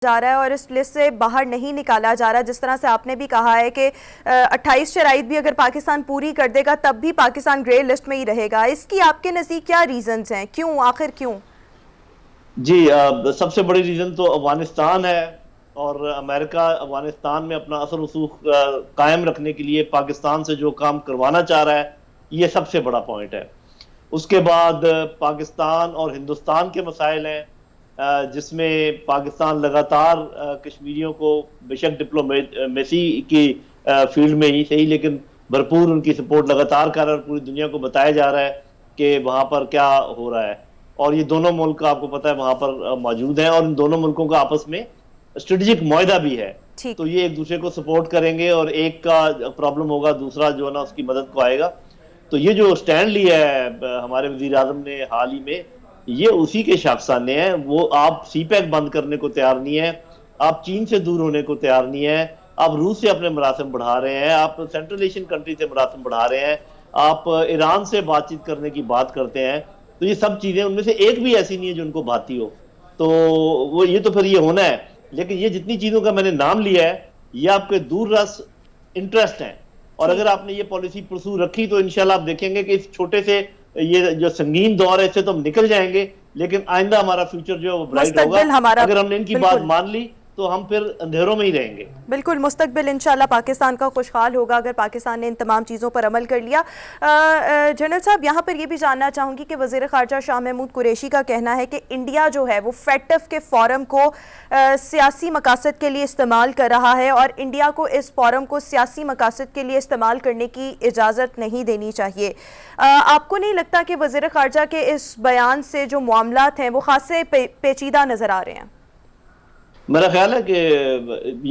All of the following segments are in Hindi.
जा रहा है और इस लिस्ट से बाहर नहीं निकाला जा रहा। जिस तरह से आपने भी कहा है कि 28 शराइत भी अगर पाकिस्तान पूरी कर देगा तब भी पाकिस्तान ग्रे लिस्ट में ही रहेगा। इसकी आपके नज़दीक क्या रीजंस हैं, क्यों, आखिर क्यों? जी, सबसे बड़ी रीजन तो अफगानिस्तान है और अमेरिका अफगानिस्तान में अपना असर रसूख कायम रखने के लिए पाकिस्तान से जो काम करवाना चाह रहा है, ये सबसे बड़ा पॉइंट है। उसके बाद पाकिस्तान और हिंदुस्तान के मसाइल हैं, जिसमें पाकिस्तान लगातार कश्मीरियों को बेशक डिप्लोमेसी की फील्ड में ही सही, लेकिन भरपूर उनकी सपोर्ट लगातार कर रहा है और पूरी दुनिया को बताया जा रहा है कि वहाँ पर क्या हो रहा है। और ये दोनों मुल्क आपको पता है वहाँ पर मौजूद हैं और इन दोनों मुल्कों का आपस में स्ट्रेटेजिक मुआहदा भी है। तो ये एक दूसरे को सपोर्ट करेंगे और एक का प्रॉब्लम होगा दूसरा जो है ना उसकी मदद को आएगा। तो ये जो स्टैंड लिया है हमारे वजीर आजम ने हाल ही में, ये उसी के शाखसाने हैं। वो आप सीपैक बंद करने को तैयार नहीं है, आप चीन से दूर होने को तैयार नहीं है, आप रूस से अपने मरासम बढ़ा रहे हैं, आप सेंट्रल एशियन कंट्री से मरासम बढ़ा रहे हैं, आप ईरान से बातचीत करने की बात करते हैं। तो ये सब चीजें उनमें से एक भी ऐसी नहीं है जो उनको भाती हो। तो वो ये तो फिर ये होना है। लेकिन ये जितनी चीजों का मैंने नाम लिया है ये आपके दूरदराज इंटरेस्ट हैं, और अगर आपने ये पॉलिसी परसू रखी तो इंशाल्लाह आप देखेंगे कि इस छोटे से ये जो संगीन दौर है इससे तो हम निकल जाएंगे, लेकिन आइंदा हमारा फ्यूचर जो है वो ब्राइट होगा। अगर हमने इनकी बात मान ली तो हम फिर अंधेरों में ही रहेंगे। बिल्कुल, मुस्तकबिल इंशाल्लाह पाकिस्तान का खुशहाल होगा अगर पाकिस्तान ने इन तमाम चीज़ों पर अमल कर लिया। जनरल साहब, यहाँ पर ये भी जानना चाहूँगी कि वज़ीर ख़ारजा शाह महमूद कुरैशी का कहना है कि इंडिया जो है वो फेटफ के फ़ोरम को सियासी मकासद के लिए इस्तेमाल कर रहा है और इंडिया को इस फ़ोरम को सियासी मकासद के लिए इस्तेमाल करने की इजाज़त नहीं देनी चाहिए। आपको नहीं लगता कि वज़ीर ख़ारजा के इस बयान से जो मामलात हैं वो ख़ासे पेचीदा नज़र आ रहे हैं? मेरा ख्याल है कि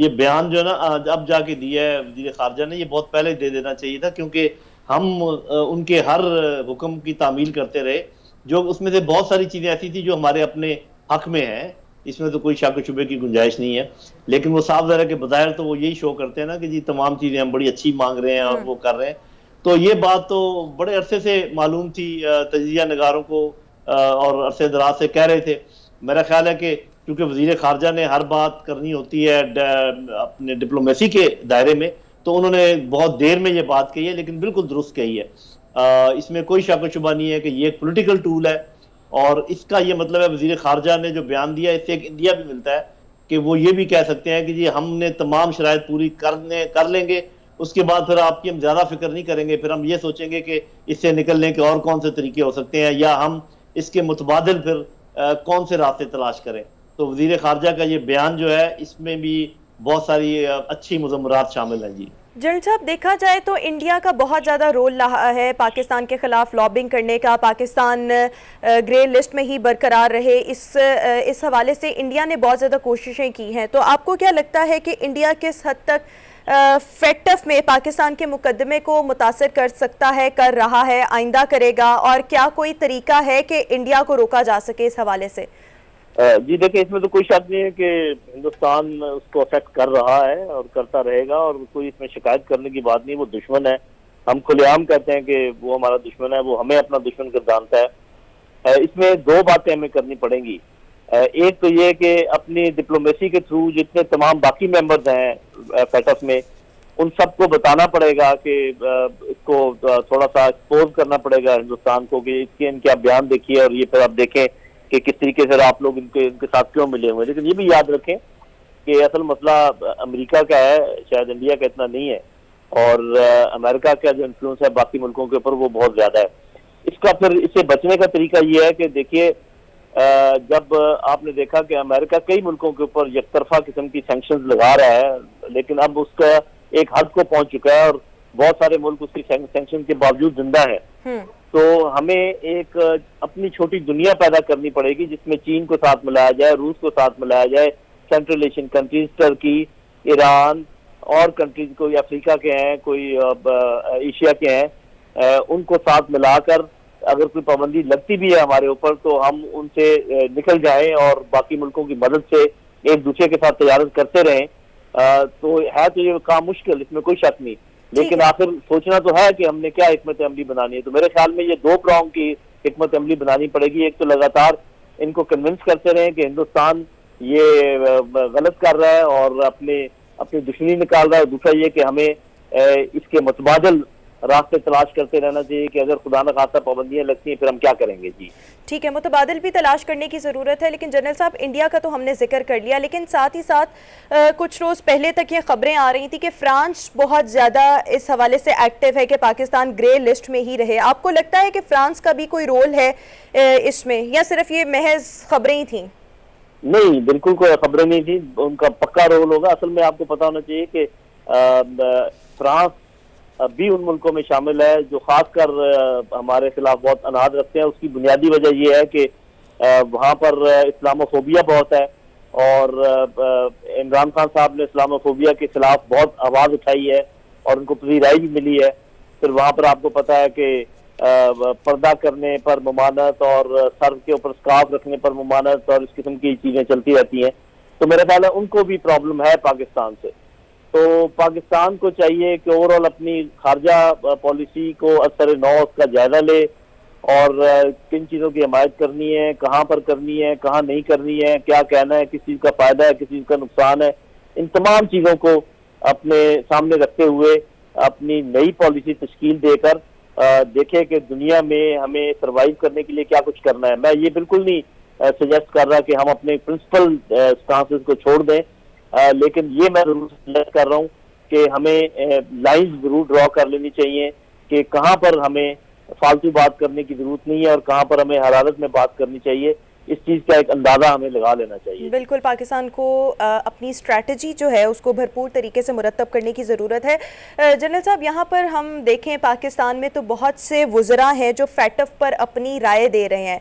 ये बयान जो है ना अब जाके दिया है वज़ीर ख़ारजा ने, ये बहुत पहले दे देना चाहिए था, क्योंकि हम उनके हर हुक्म की तामील करते रहे। जो उसमें से बहुत सारी चीज़ें ऐसी थी जो हमारे अपने हक में हैं, इसमें तो कोई शक शुबे की गुंजाइश नहीं है। लेकिन वो साफ ज़रा के बज़ाहिर तो वो यही शो करते हैं ना कि जी तमाम चीज़ें हम बड़ी अच्छी मांग रहे हैं और वो कर रहे हैं। तो ये बात तो बड़े अरसे से मालूम थी तजिया नगारों को और अरसे दराज से कह रहे थे। मेरा ख्याल है कि क्योंकि वजीर खारजा ने हर बात करनी होती है अपने डिप्लोमेसी के दायरे में, तो उन्होंने बहुत देर में ये बात कही है, लेकिन बिल्कुल दुरुस्त कही है। इसमें कोई शक शुबा नहीं है कि ये एक पॉलिटिकल टूल है और इसका ये मतलब है वजीर खारजा ने जो बयान दिया इससे एक इंडिया भी मिलता है कि वो ये भी कह सकते हैं कि जी हमने तमाम शराइत पूरी कर लेंगे, उसके बाद फिर आपकी हम ज्यादा फिक्र नहीं करेंगे, फिर हम ये सोचेंगे कि इससे निकलने के और कौन से तरीके हो सकते हैं या हम इसके मुतबादिल फिर कौन से रास्ते तलाश करें। तो वजीर खारजा का ये बयान जो है इसमें भी बहुत सारी अच्छी मुज़म्मरात शामिल हैं। जी जनरल साहब, देखा जाए तो इंडिया का बहुत ज़्यादा रोल रहा है पाकिस्तान के खिलाफ लॉबिंग करने का, पाकिस्तान ग्रे लिस्ट में ही बरकरार रहे, इस हवाले से इंडिया ने बहुत ज़्यादा कोशिशें की हैं। तो आपको क्या लगता है कि इंडिया किस हद तक फेटफ में पाकिस्तान के मुकदमे को मुतासर कर सकता है, कर रहा है, आइंदा करेगा, और क्या कोई तरीका है कि इंडिया को रोका जा सके इस हवाले से? जी देखिए, इसमें तो कोई शक नहीं है कि हिंदुस्तान उसको अफेक्ट कर रहा है और करता रहेगा, और कोई इसमें शिकायत करने की बात नहीं। वो दुश्मन है, हम खुलेआम कहते हैं कि वो हमारा दुश्मन है, वो हमें अपना दुश्मन गर्दानता है। इसमें दो बातें हमें करनी पड़ेंगी। एक तो ये कि अपनी डिप्लोमेसी के थ्रू जितने तमाम बाकी मेंबर्स हैं फेटफ में, उन सबको बताना पड़ेगा कि इसको थोड़ा सा एक्सपोज करना पड़ेगा हिंदुस्तान को कि इनके आप बयान देखिए और ये फिर आप देखें कि किस तरीके से आप लोग इनके साथ क्यों मिले हुए। लेकिन ये भी याद रखें कि असल मसला अमेरिका का है, शायद इंडिया का इतना नहीं है, और अमेरिका का जो इन्फ्लुएंस है बाकी मुल्कों के ऊपर वो बहुत ज्यादा है। इसका फिर इससे बचने का तरीका ये है कि देखिए, जब आपने देखा कि अमेरिका कई मुल्कों के ऊपर एकतरफा किस्म की सैंक्शंस लगा रहा है, लेकिन अब उसका एक हद को पहुंच चुका है और बहुत सारे मुल्क उसकी सैंक्शन के बावजूद जिंदा है। तो हमें एक अपनी छोटी दुनिया पैदा करनी पड़ेगी जिसमें चीन को साथ मिलाया जाए, रूस को साथ मिलाया जाए, central Asian countries, Turkey, Iran और कंट्रीज, कोई अफ्रीका के हैं, कोई एशिया के हैं, उनको साथ मिलाकर अगर कोई पाबंदी लगती भी है हमारे ऊपर तो हम उनसे निकल जाएं और बाकी मुल्कों की मदद से एक दूसरे के साथ तजारत करते रहें। तो है तो ये काम मुश्किल, इसमें कोई शक नहीं, लेकिन आखिर सोचना तो है कि हमने क्या हिकमत अमली बनानी है। तो मेरे ख्याल में ये दो प्रॉन्ग की हिकमत अमली बनानी पड़ेगी। एक तो लगातार इनको कन्विंस करते रहें कि हिंदुस्तान ये गलत कर रहा है और अपनी दुश्मनी निकाल रहा है। दूसरा ये कि हमें इसके मुतबादिल रास्ते तलाश करते रहना चाहिए कि अगर खुदा न खास्ता पाबंदियां लगती हैं फिर हम क्या करेंगे। जी ठीक है, मुतबादिल भी तलाश करने की ज़रूरत है। लेकिन जनरल साहब, इंडिया का तो हमने जिक्र कर लिया, लेकिन साथ ही साथ कुछ रोज़ पहले तक ये खबरें आ रही थी कि फ्रांस बहुत ज़्यादा इस हवाले से एक्टिव है कि पाकिस्तान ग्रे लिस्ट में ही रहे। आपको लगता है कि फ्रांस का भी कोई रोल है इसमें, या सिर्फ ये महज खबरें ही थी? नहीं, बिल्कुल कोई खबरें नहीं थी, उनका पक्का रोल होगा। असल में आपको पता होना चाहिए कि फ्रांस भी उन मुल्कों में शामिल है जो खासकर हमारे खिलाफ बहुत अनाद रखते हैं। उसकी बुनियादी वजह यह है कि वहाँ पर इस्लामोफोबिया बहुत है और इमरान खान साहब ने इस्लामोफोबिया के खिलाफ बहुत आवाज़ उठाई है और उनको पजीराई भी मिली है। फिर वहाँ पर आपको पता है कि पर्दा करने पर ममानत और सर के ऊपर स्कार्फ रखने पर ममानत और इस किस्म की चीज़ें चलती रहती हैं। तो मेरा ख्याल है उनको भी प्रॉब्लम है पाकिस्तान से। तो पाकिस्तान को चाहिए कि ओवरऑल अपनी खारजा पॉलिसी को असर नौ उसका जायजा ले और किन चीज़ों की हिमायत करनी है, कहाँ पर करनी है, कहाँ नहीं करनी है, क्या कहना है, किस चीज़ का फ़ायदा है, किस चीज़ का नुकसान है, इन तमाम चीज़ों को अपने सामने रखते हुए अपनी नई पॉलिसी तश्कील देकर देखें कि दुनिया में हमें सर्वाइव करने के लिए क्या कुछ करना है। मैं ये बिल्कुल नहीं सजेस्ट कर रहा कि हम अपने प्रिंसिपल स्टांसेस को छोड़ दें, लेकिन ये मैं जरूर सजेस्ट कर रहा हूँ कि हमें लाइंस जरूर ड्रॉ कर लेनी चाहिए कि कहाँ पर हमें फालतू बात करने की जरूरत नहीं है और कहाँ पर हमें हरारत में बात करनी चाहिए। इस चीज़ का एक अंदाज़ा हमें लगा लेना चाहिए। बिल्कुल, पाकिस्तान को अपनी स्ट्रैटेजी जो है उसको भरपूर तरीके से मुरतब करने की ज़रूरत है। जनरल साहब, यहाँ पर हम देखें पाकिस्तान में तो बहुत से वुज़रा हैं जो फैटफ पर अपनी राय दे रहे हैं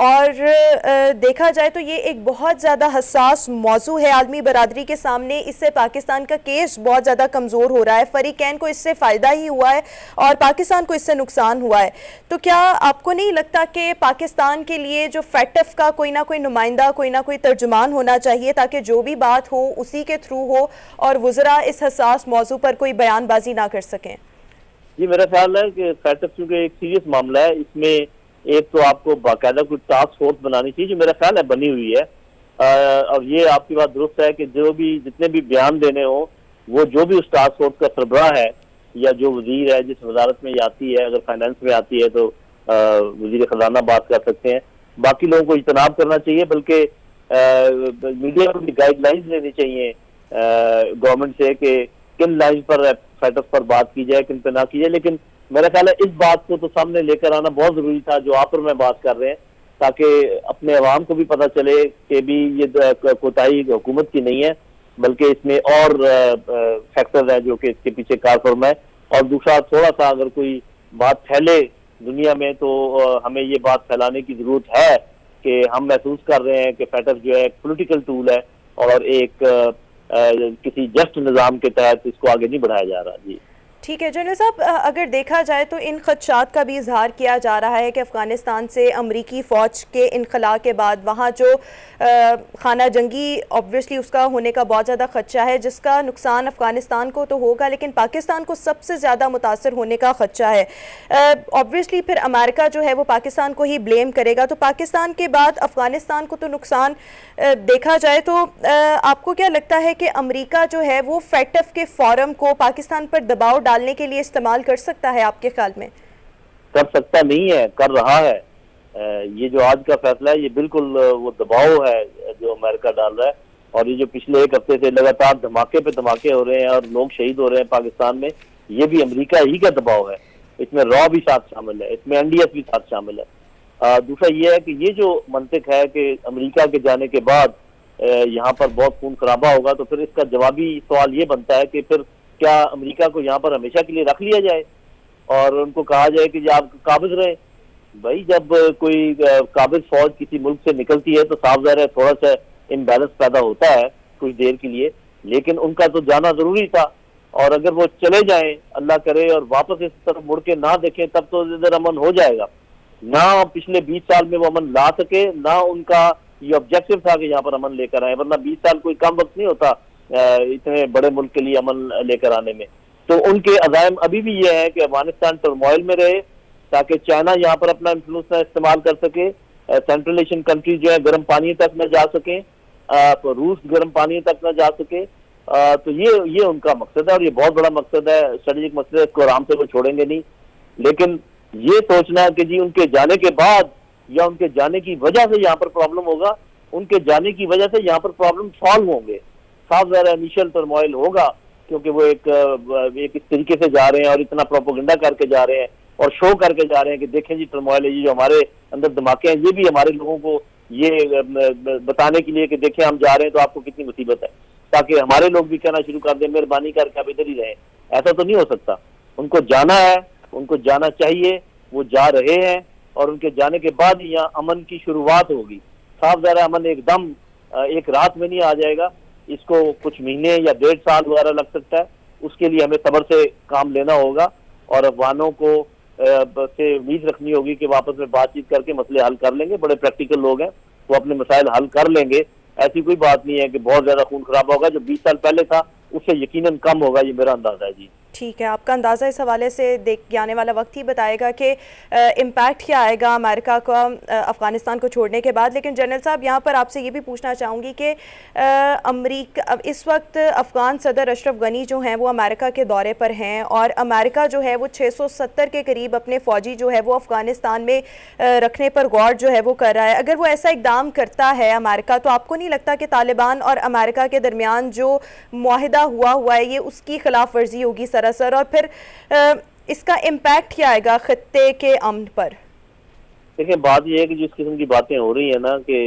और देखा जाए तो ये एक बहुत ज़्यादा हसास मौजू है आलमी बरादरी के सामने। इससे पाकिस्तान का केस बहुत ज़्यादा कमज़ोर हो रहा है। फरीकैन को इससे फ़ायदा ही हुआ है और पाकिस्तान को इससे नुकसान हुआ है। तो क्या आपको नहीं लगता कि पाकिस्तान के लिए जो फैटफ का कोई ना कोई नुमाइंदा, कोई ना कोई तर्जुमान होना चाहिए ताकि जो भी बात हो उसी के थ्रू हो और वुज़रा इस हसास मौजू पर कोई बयानबाजी ना कर सकें? जी, मेरा ख्याल है कि फैटफ चूँकि एक सीरियस मामला है, इसमें एक तो आपको बाकायदा कोई टास्क फोर्स बनानी चाहिए, जो मेरा ख्याल है बनी हुई है। और ये आपकी बात दुरुस्त है कि जितने भी बयान देने हो वो जो भी उस टास्क फोर्स का सरबराह है या जो वजीर है जिस वजारत में ये आती है, अगर फाइनेंस में आती है तो वजीर खजाना बात कर सकते हैं। बाकी लोगों को इजतनाब करना चाहिए, बल्कि मीडिया को भी गाइडलाइंस लेनी चाहिए गवर्नमेंट से कि किन लाइन पर फैटफ पर बात की जाए, किन पर ना की जाए। लेकिन मेरा ख्याल है इस बात को तो सामने लेकर आना बहुत जरूरी था जो आप और मैं बात कर रहे हैं, ताकि अपने अवाम को भी पता चले कि भी ये कोताही हुकूमत की नहीं है, बल्कि इसमें और फैक्टर है जो कि इसके पीछे कारफर्म है। और दूसरा, थोड़ा सा अगर कोई बात फैले दुनिया में तो हमें ये बात फैलाने की जरूरत है कि हम महसूस कर रहे हैं कि फैटफ जो है एक पोलिटिकल टूल है और एक किसी जस्ट निज़ाम के तहत इसको आगे नहीं बढ़ाया जा रहा। जी ठीक है जनरल साहब, अगर देखा जाए तो इन खदशात का भी इजहार किया जा रहा है कि अफ़गानिस्तान से अमरीकी फ़ौज के इनखला के बाद वहाँ जो खाना जंगी ऑब्वियसली उसका होने का बहुत ज़्यादा खदशा है, जिसका नुकसान अफ़गानिस्तान को तो होगा लेकिन पाकिस्तान को सबसे ज़्यादा मुतासर होने का खदशा है। ऑब्वियसली फिर अमेरिका जो है वो पाकिस्तान को ही ब्लेम करेगा, तो पाकिस्तान के बाद अफ़गानिस्तान को तो नुकसान देखा जाए तो आपको क्या लगता है कि अमरीका जो है वो फैटफ के फोरम को पाकिस्तान पर दबाव डालने के लिए इस्तेमाल कर सकता है? आपके ख्याल में? कर सकता नहीं है, कर रहा है। ये जो आज का फैसला है ये बिल्कुल वो दबाव है जो अमेरिका डाल रहा है। और ये जो पिछले एक हफ्ते से लगातार धमाके पे धमाके हो रहे हैं और लोग शहीद हो रहे हैं पाकिस्तान में, ये भी अमेरिका ही का दबाव है। इसमें रॉ भी साथ शामिल है, इसमें NDS भी साथ शामिल है। दूसरा ये है कि ये जो मंतिक है कि अमेरिका के जाने के बाद यहाँ पर बहुत खून खराबा होगा, तो फिर इसका जवाबी सवाल ये बनता है कि फिर क्या अमेरिका को यहाँ पर हमेशा के लिए रख लिया जाए और उनको कहा जाए कि आप काबिज रहे? भाई, जब कोई काबिज फौज किसी मुल्क से निकलती है तो साफ ज़ाहिर है थोड़ा सा इम्बैलेंस पैदा होता है कुछ देर के लिए, लेकिन उनका तो जाना जरूरी था। और अगर वो चले जाएं, अल्लाह करे, और वापस इस तरफ मुड़ के ना देखें, तब तो इधर अमन हो जाएगा। ना पिछले 20 साल में वो अमन ला सके, ना उनका ये ऑब्जेक्टिव था कि यहाँ पर अमन लेकर आए, वरना 20 साल कोई कम वक्त नहीं होता इतने बड़े मुल्क के लिए अमन लेकर आने में। तो उनके अज़ाइम अभी भी ये है कि अफगानिस्तान टर्मोइल में रहे ताकि चाइना यहाँ पर अपना इन्फ्लुएंस ना इस्तेमाल कर सके, सेंट्रल एशियन कंट्रीज जो है गर्म पानी तक न जा सकें, रूस गर्म पानी तक न जा सके। तो ये उनका मकसद है और ये बहुत बड़ा मकसद है, स्ट्रेटेजिक मकसद है, इसको आराम से वो छोड़ेंगे नहीं। लेकिन ये सोचना है कि जी उनके जाने के बाद या उनके जाने की वजह से यहाँ पर प्रॉब्लम होगा, उनके जाने की वजह से यहाँ पर प्रॉब्लम सॉल्व होंगे। साफ ज़रा इनिशियल टर्मोइल होगा क्योंकि वो एक इस तरीके से जा रहे हैं और इतना प्रोपोगंडा करके जा रहे हैं और शो करके जा रहे हैं कि देखें जी टर्मोइल है, ये जो हमारे अंदर धमाके हैं ये भी हमारे लोगों को ये बताने के लिए कि देखें हम जा रहे हैं तो आपको कितनी मुसीबत है, ताकि हमारे लोग भी कहना शुरू कर दें मेहरबानी करके आप इधर ही रहें। ऐसा तो नहीं हो सकता, उनको जाना है, उनको जाना चाहिए, वो जा रहे हैं और उनके जाने के बाद यहाँ अमन की शुरुआत होगी। साफ ज़रा अमन एकदम एक रात में नहीं आ जाएगा, इसको कुछ महीने या 1.5 साल वगैरह लग सकता है। उसके लिए हमें सब्र से काम लेना होगा और अफगानों को से उम्मीद रखनी होगी कि वापस में बातचीत करके मसले हल कर लेंगे। बड़े प्रैक्टिकल लोग हैं, वो अपने मसाइल हल कर लेंगे। ऐसी कोई बात नहीं है कि बहुत ज्यादा खून खराब होगा, जो 20 साल पहले था उससे यकीनन कम होगा, ये मेरा अंदाजा है। जी ठीक है, आपका अंदाज़ा इस हवाले से देख आने वाला वक्त ही बताएगा कि इम्पैक्ट क्या आएगा अमेरिका का अफ़गानिस्तान को छोड़ने के बाद। लेकिन जनरल साहब यहाँ पर आपसे ये भी पूछना चाहूँगी कि अमेरिका इस वक्त अफ़गान सदर अशरफ गनी जो हैं वो अमेरिका के दौरे पर हैं और अमेरिका जो है वो 670 के करीब अपने फ़ौजी जो है वो अफ़गानिस्तान में रखने पर गौर जो है वो कर रहा है। अगर वो ऐसा इकदाम करता है अमेरिका, तो आपको नहीं लगता कि तालिबान और अमेरिका के दरमियान जो मुआहिदा हुआ है ये उसकी खिलाफ वर्जी होगी सरासर, और फिर इसका इम्पैक्ट क्या आएगा खित्ते के अमन पर? देखिए, बात यह है कि जिस किस्म की बातें हो रही है ना कि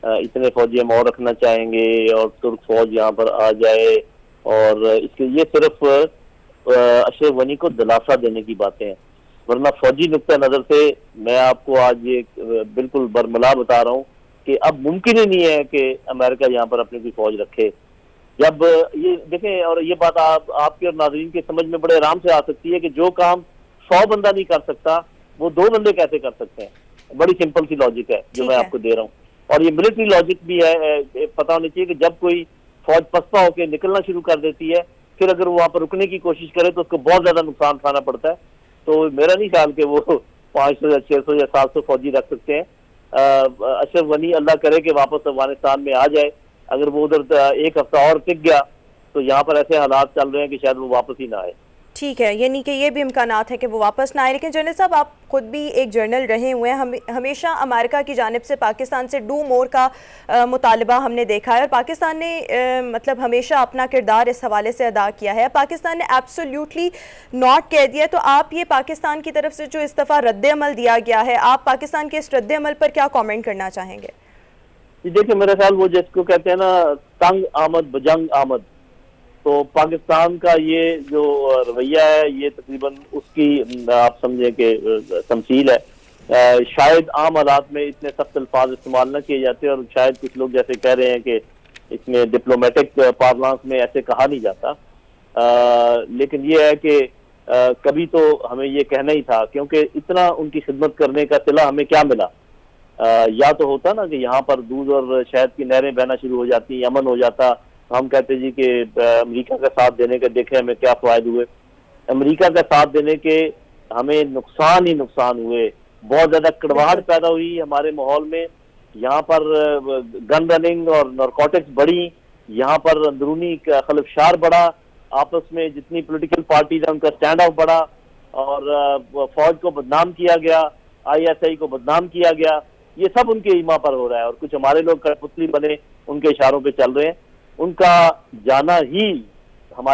इतने फौजी हम और रखना चाहेंगे और तुर्क फौज यहाँ पर आ जाए, और इसके ये सिर्फ अशरफ गनी को दिलासा देने की बातें हैं, वरना फौजी नुक्ता नजर से मैं आपको आज ये बिल्कुल बरमला बता रहा हूँ कि अब मुमकिन ही नहीं है कि अमेरिका यहाँ पर अपनी कोई फौज रखे। जब ये देखें, और ये बात आपके और नाज़रीन के समझ में बड़े आराम से आ सकती है कि जो काम 100 बंदा नहीं कर सकता वो 2 बंदे कैसे कर सकते हैं। बड़ी सिंपल सी लॉजिक है जो मैं आपको दे रहा हूँ, और ये मिलिट्री लॉजिक भी है। पता होना चाहिए कि जब कोई फौज पस्पा होकर निकलना शुरू कर देती है, फिर अगर वो वहां पर रुकने की कोशिश करे तो उसको बहुत ज्यादा नुकसान उठाना पड़ता है। तो मेरा नहीं ख्याल कि वो 500 या 600 या 700 फौजी रख सकते हैं। अशरफ गनी अल्लाह करे कि वापस अफगानिस्तान में आ जाए। अगर वो उधर 1 हफ्ता और टिक गया तो यहाँ पर ऐसे हालात चल रहे हैं कि शायद वो वापस ही ना आए। ठीक है, यानी कि ये भी इम्कानात है कि वो वापस ना आए। लेकिन जनरल साहब, आप खुद भी एक जर्नल रहे हुए हैं, हमेशा अमेरिका की जानिब से पाकिस्तान से डू मोर का मुतालबा हमने देखा है और पाकिस्तान ने मतलब हमेशा अपना किरदार इस हवाले से अदा किया है। पाकिस्तान ने एब्सोल्युटली नॉट कह दिया, तो आप ये पाकिस्तान की तरफ से जो इस दफ़ा रद्द-ए-अमल दिया गया है, आप पाकिस्तान के इस रद्द-ए-अमल पर क्या कॉमेंट करना चाहेंगे? देखिए, मेरा ख्याल वो जिसको कहते हैं ना तंग आमद बजंग आमद, तो पाकिस्तान का ये जो रवैया है ये तकरीबन उसकी आप समझे कि तमसील है। शायद आम हालात में इतने सख्त अल्फाज इस्तेमाल न किए जाते और शायद कुछ लोग जैसे कह रहे हैं कि इसमें डिप्लोमेटिक पार्लांस में ऐसे कहा नहीं जाता। लेकिन ये है कि कभी तो हमें ये कहना ही था, क्योंकि इतना उनकी खिदमत करने का सिला हमें क्या मिला। या तो होता ना कि यहाँ पर दूध और शहद की नहरें बहना शुरू हो जाती, अमन हो जाता, हम कहते जी कि अमेरिका का साथ देने के देखें हमें क्या फायदे हुए। अमेरिका का साथ देने के हमें नुकसान ही नुकसान हुए। बहुत ज्यादा कड़वाहट पैदा हुई हमारे माहौल में, यहाँ पर गन रनिंग और नारकोटिक्स बढ़ी, यहाँ पर अंदरूनी खलफशार बढ़ा, आपस में जितनी पॉलिटिकल पार्टीज है उनका स्टैंड ऑफ बढ़ा और फौज को बदनाम किया गया, ISI को बदनाम किया गया। ये सब उनके ईमा पर हो रहा है और कुछ हमारे लोग कठपुतली बने उनके इशारों पे चल रहे हैं। उनका जाना ही हमारे